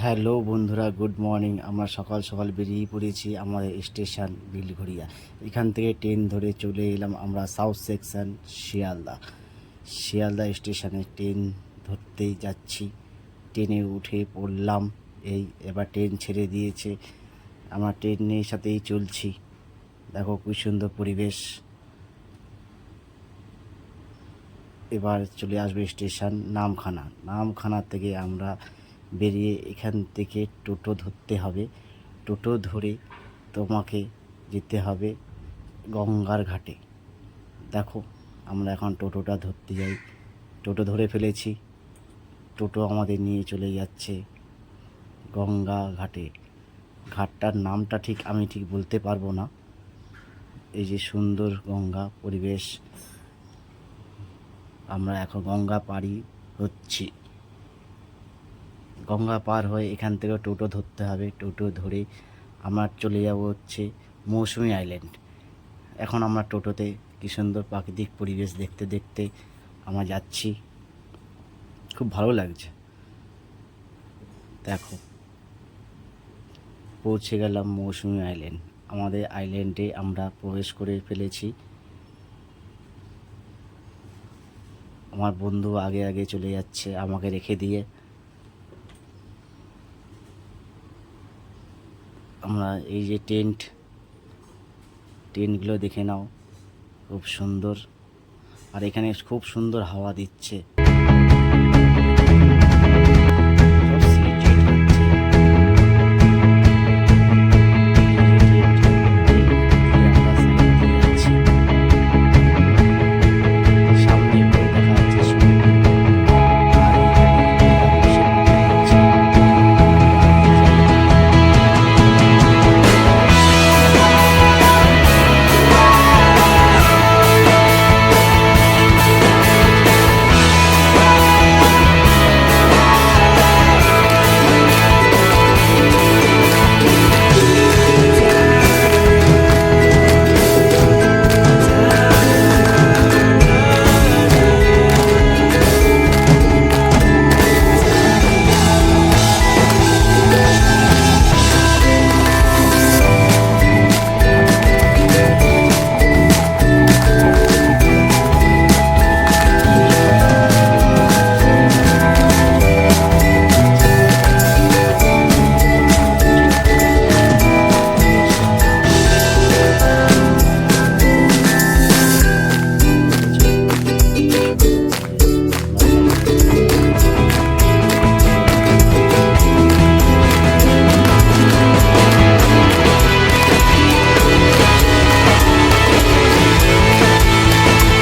Hello বন্ধুরা, good morning. আমরা সকাল সকাল বেরিয়ে পড়েছি আমাদের স্টেশন বিলঘড়িয়া। এখান থেকে ট্রেন ধরে চলে এলাম আমরা সাউথ সেকশন শিয়ালদা স্টেশনে ট্রেন ধরতেই যাচ্ছি। ট্রেনে উঠে পড়লাম। এবার ট্রেন ছেড়ে দিয়েছে, আমরা ট্রেনের সাথেই চলছি। দেখো কি সুন্দর পরিবেশ। এবার চলে আসবে স্টেশন নামখানা থেকে আমরা বেরিয়ে এখান থেকে টোটো ধরতে হবে। টোটো ধরে তোমাকে যেতে হবে গঙ্গার ঘাটে। দেখো আমরা এখন টোটোটা ধরতে যাই। টোটো ধরে ফেলেছি, টোটো আমাদের নিয়ে চলে যাচ্ছে গঙ্গা ঘাটে। ঘাটটার নামটা আমি ঠিক বলতে পারবো না। এই যে সুন্দর গঙ্গা পরিবেশ, আমরা এখন গঙ্গা পাড়ি হচ্ছি। গঙ্গা পার হয়ে এখান থেকে টোটো ধরতে হবে। টোটো ধরে আমরা চলে যাব হচ্ছে মৌসুমী আইল্যান্ড। এখন আমরা টোটোতে কি সুন্দর প্রাকৃতিক পরিবেশ দেখতে দেখতে আমরা যাচ্ছি, খুব ভালো লাগছে। দেখো পৌঁছে গেলাম মৌসুমী আইল্যান্ড। আমাদের আইল্যান্ডে আমরা প্রবেশ করে ফেলেছি। আমার বন্ধু আগে আগে চলে যাচ্ছে আমাকে রেখে দিয়ে। আমরা এই যে টেন্টগুলো দেখে নাও, খুব সুন্দর। আর এখানে খুব সুন্দর হাওয়া দিচ্ছে।